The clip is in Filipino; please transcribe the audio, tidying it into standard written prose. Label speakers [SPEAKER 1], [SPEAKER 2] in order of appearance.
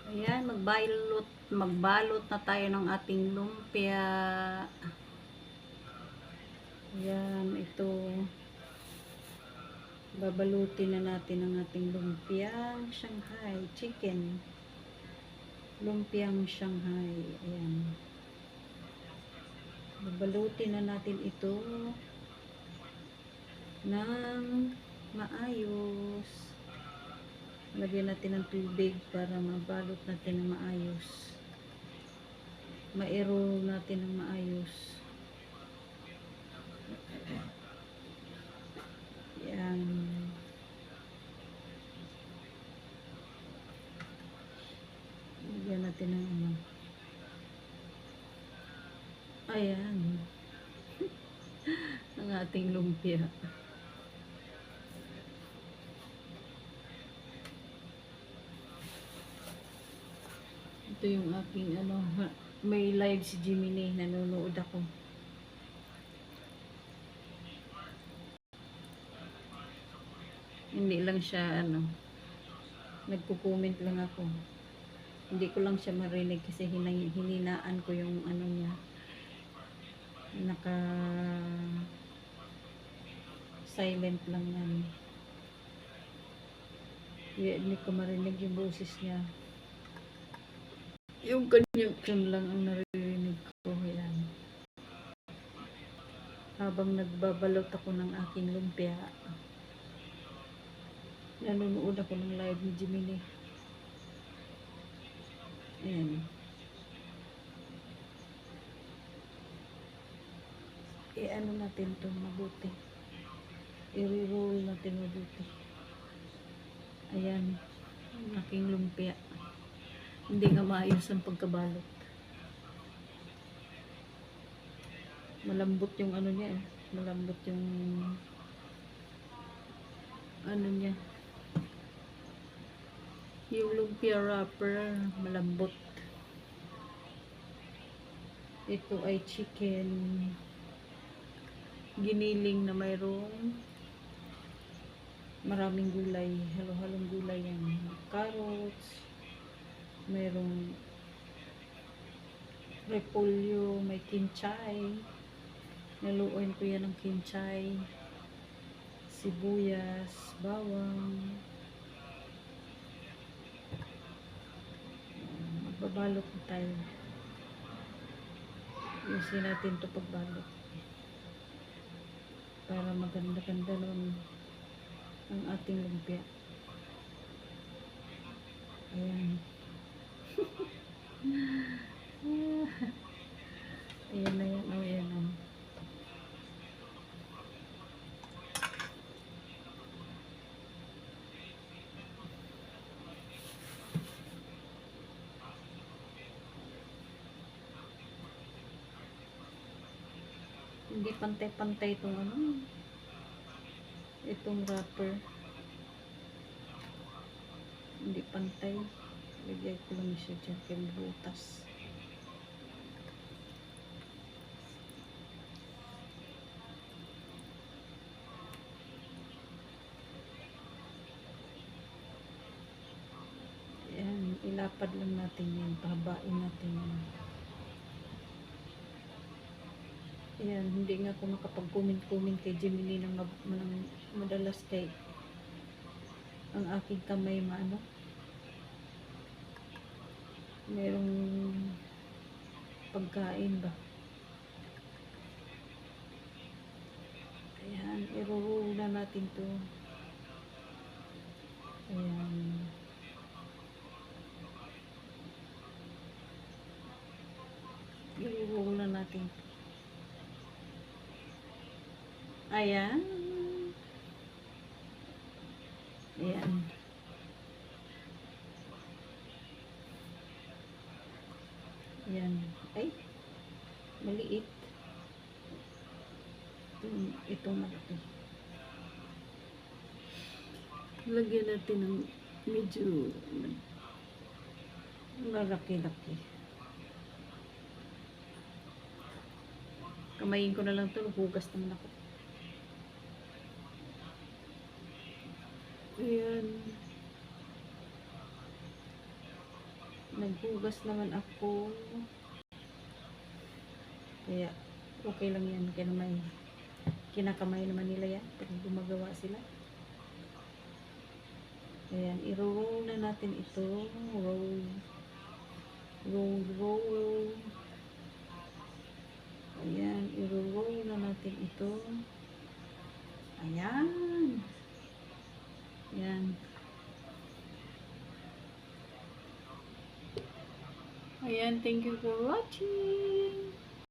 [SPEAKER 1] Ayan, magbalot na tayo ng ating lumpia. Ayan, ito. Babalutin na natin ang ating lumpiang Shanghai chicken. Lumpiang Shanghai. Ayan. Babalutin na natin ito ng maayos. Lagyan natin ng tubig para mabalot natin ng maayos. Ma-roll natin ng maayos. Yan. Lagyan natin ng ano. Ayan. Ang ating lumpia. Ito yung aking ano, may live si Jiminy, nanonood ako. Hindi lang siya ano, nagko-comment lang ako. Hindi ko lang siya marinig kasi hininaan ko yung ano niya. Naka silent lang yan. Hindi ko marinig yung boses niya. Yung kanyang yun lang ang naririnig ko. Yan. Habang nagbabalot ako ng aking lumpia, nanonood ako ng live ni Jiminy. Ayan. I-ano natin ito mabuti. I-roll natin mabuti. Ayan. Ang aking lumpia. Hindi nga maayos ang pagkabalot. Malambot yung ano niya eh. Malambot yung ano niya. Yung lumpia wrapper, malambot. Ito ay chicken giniling na mayroong maraming gulay. Halo-halong gulay yan. Carrots, mayroong repolyo, may kinchay. Naluoin ko yan ng kinchay, sibuyas, bawang. Magbabalot na tayo. Usin natin ito pagbalot para maganda-ganda nun ang ating lumpia. Ayan. Ayan na yan. Oh, ayan na. Hindi pantay-pantay itong ano. Itong wrapper. Hindi pantay. Lagay ko lang siya dyan kay butas. Ayan, ilapad lang natin yan. Pahabain natin yan. Ayan, hindi nga ako makapag-comment kay Jiminy ng madalas kay ang aking kamay maano. Merong pagkain ba. Ayan, i-roll na natin to. Ayan. I-roll na natin to. Ayan. Ayan. Ayan. Ay, maliit. Itong malaki. Lagyan natin ng medyo malaki-laki. Kamayin ko na lang ito. Hugas naman ako. Ayan. Naghugas naman ako. Kaya, okay lang yan. Kaya naman, kinakamay naman nila yan. Pag gumagawa sila. Ayan, i-roll na natin ito. Roll. Roll, roll. Ayan, i-roll na natin ito. Ayan. Ayan. Ayan, thank you for watching.